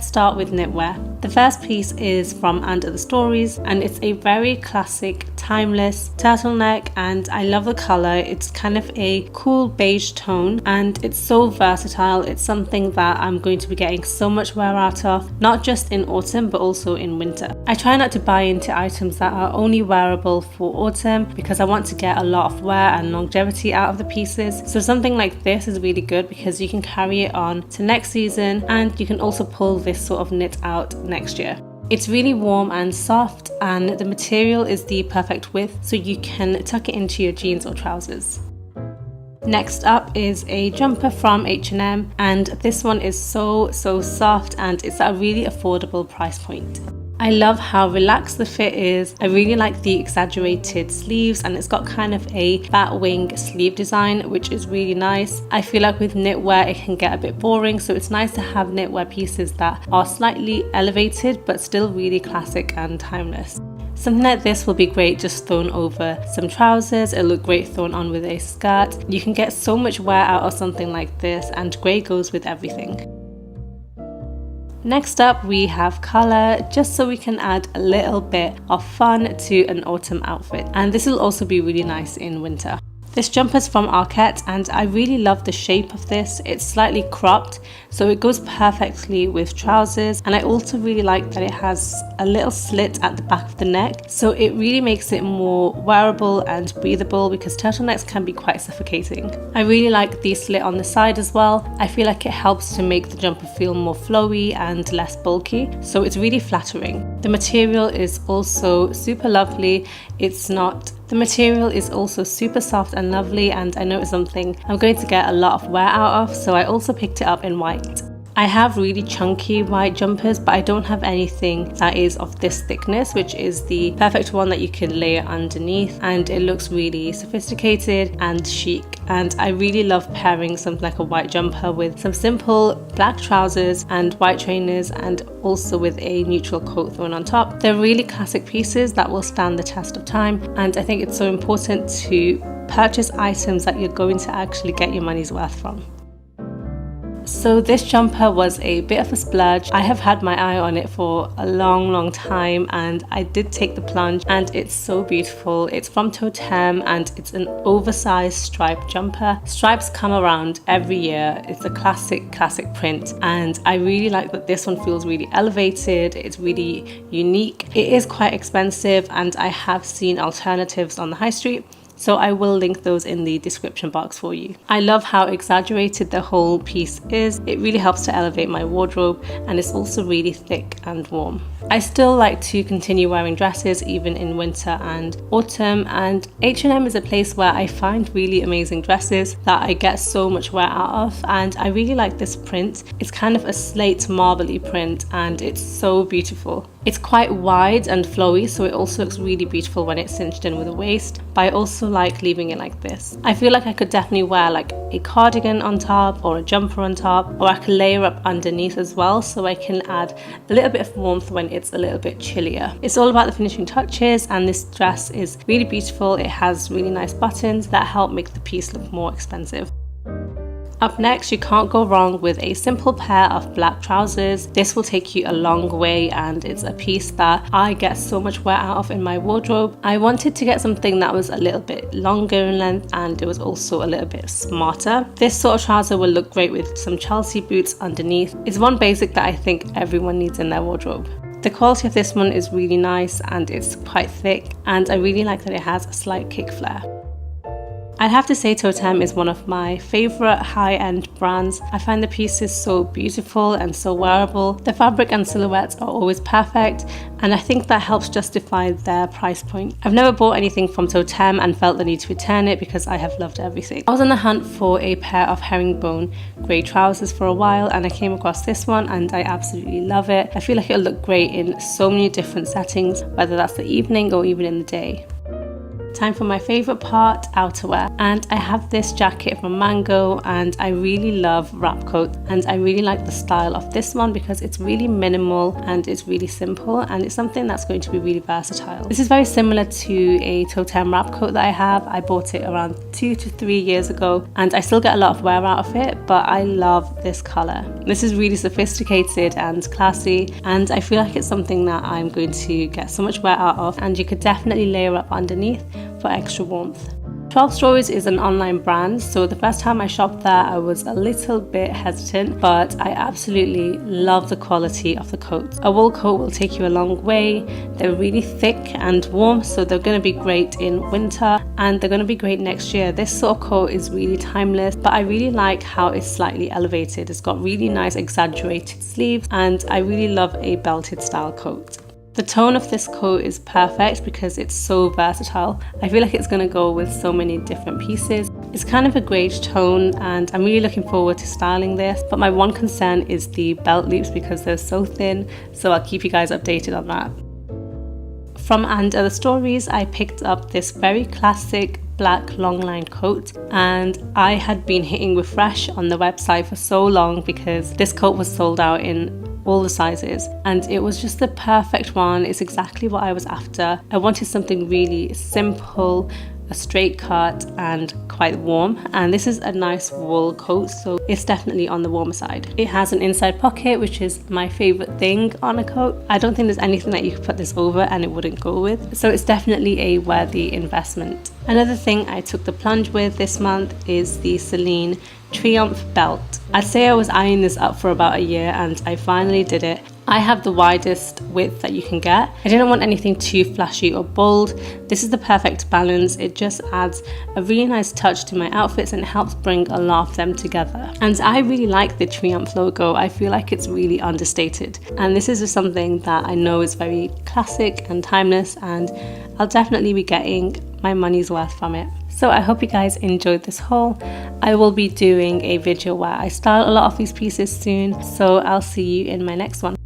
let's start with knitwear. The first piece is from Under the Stories, and it's a very classic, timeless turtleneck, and I love the colour. It's kind of a cool beige tone and it's so versatile. It's something that I'm going to be getting so much wear out of, not just in autumn but also in winter. I try not to buy into items that are only wearable for autumn because I want to get a lot of wear and longevity out of the pieces. So something like this is really good because you can carry it on to next season, and you can also pull this sort of knit out next year. It's really warm and soft, and the material is the perfect width, so you can tuck it into your jeans or trousers. Next up is a jumper from H&M, and this one is so soft and it's at a really affordable price point. I love how relaxed the fit is. I really like the exaggerated sleeves, and it's got kind of a bat wing sleeve design, which is really nice. I feel like with knitwear it can get a bit boring, so it's nice to have knitwear pieces that are slightly elevated but still really classic and timeless. Something like this will be great just thrown over some trousers. It'll look great thrown on with a skirt. You can get so much wear out of something like this, and grey goes with everything. Next up we have colour, just so we can add a little bit of fun to an autumn outfit, and this will also be really nice in winter. This jumper is from Arket, and I really love the shape of this. It's slightly cropped, so it goes perfectly with trousers, and I also really like that it has a little slit at the back of the neck, so it really makes it more wearable and breathable because turtlenecks can be quite suffocating. I really like the slit on the side as well. I feel like it helps to make the jumper feel more flowy and less bulky, so it's really flattering. The material is also super lovely. The material is also super soft and lovely, and I know it's something I'm going to get a lot of wear out of, so I also picked it up in white. I have really chunky white jumpers, but I don't have anything that is of this thickness, which is the perfect one that you can layer underneath, and it looks really sophisticated and chic. And I really love pairing something like a white jumper with some simple black trousers and white trainers, and also with a neutral coat thrown on top. They're really classic pieces that will stand the test of time, and I think it's so important to purchase items that you're going to actually get your money's worth from. So this jumper was a bit of a splurge. I have had my eye on it for a long time, and I did take the plunge, and it's so beautiful. It's from Totem, and it's an oversized striped jumper. Stripes come around every year. It's a classic print, and I really like that this one feels really elevated. It's really unique. It is quite expensive, and I have seen alternatives on the high street, so I will link those in the description box for you. I love how exaggerated the whole piece is. It really helps to elevate my wardrobe, and it's also really thick and warm. I still like to continue wearing dresses even in winter and autumn, and H&M is a place where I find really amazing dresses that I get so much wear out of, and I really like this print. It's kind of a slate marbly print, and it's so beautiful. It's quite wide and flowy, so it also looks really beautiful when it's cinched in with a waist, but I also like leaving it like this. I feel like I could definitely wear like a cardigan on top or a jumper on top, or I can layer up underneath as well, so I can add a little bit of warmth when it's a little bit chillier. It's all about the finishing touches, and this dress is really beautiful. It has really nice buttons that help make the piece look more expensive. Up next, you can't go wrong with a simple pair of black trousers. This will take you a long way, and it's a piece that I get so much wear out of in my wardrobe. I wanted to get something that was a little bit longer in length, and it was also a little bit smarter. This sort of trouser will look great with some Chelsea boots underneath. It's one basic that I think everyone needs in their wardrobe. The quality of this one is really nice, and it's quite thick, and I really like that it has a slight kick flare. I'd have to say Totem is one of my favourite high-end brands. I find the pieces so beautiful and so wearable. The fabric and silhouettes are always perfect, and I think that helps justify their price point. I've never bought anything from Totem and felt the need to return it because I have loved everything. I was on the hunt for a pair of herringbone grey trousers for a while, and I came across this one and I absolutely love it. I feel like it'll look great in so many different settings, whether that's the evening or even in the day. Time for my favorite part, outerwear. And I have this jacket from Mango, and I really love wrap coats, and I really like the style of this one because it's really minimal and it's really simple, and it's something that's going to be really versatile. This is very similar to a Totem wrap coat that I have. I bought it around 2 to 3 years ago, and I still get a lot of wear out of it, but I love this color. This is really sophisticated and classy, and I feel like it's something that I'm going to get so much wear out of, and you could definitely layer up underneath for extra warmth. 12 Stories is an online brand, so the first time I shopped there I was a little bit hesitant, but I absolutely love the quality of the coats. A wool coat will take you a long way. They're really thick and warm, so they're going to be great in winter, and they're going to be great next year. This sort of coat is really timeless, but I really like how it's slightly elevated. It's got really nice exaggerated sleeves, and I really love a belted style coat. The tone of this coat is perfect because it's so versatile. I feel like it's going to go with so many different pieces. It's kind of a greyish tone, and I'm really looking forward to styling this, but my one concern is the belt loops because they're so thin, so I'll keep you guys updated on that. From And Other Stories, I picked up this very classic black long line coat, and I had been hitting refresh on the website for so long because this coat was sold out in all the sizes, and it was just the perfect one. It's exactly what I was after. I wanted something really simple, a straight cut and quite warm, and this is a nice wool coat, so it's definitely on the warmer side. It has an inside pocket, which is my favorite thing on a coat. I don't think there's anything that you could put this over and it wouldn't go with, so it's definitely a worthy investment. Another thing I took the plunge with this month is the Celine Triumph belt. I'd say I was eyeing this up for about a year, and I finally did it. I have the widest width that you can get. I didn't want anything too flashy or bold. This is the perfect balance. It just adds a really nice touch to my outfits and helps bring a lot of them together. And I really like the Triumph logo. I feel like it's really understated. And this is just something that I know is very classic and timeless, and I'll definitely be getting my money's worth from it. So I hope you guys enjoyed this haul. I will be doing a video where I style a lot of these pieces soon, so I'll see you in my next one.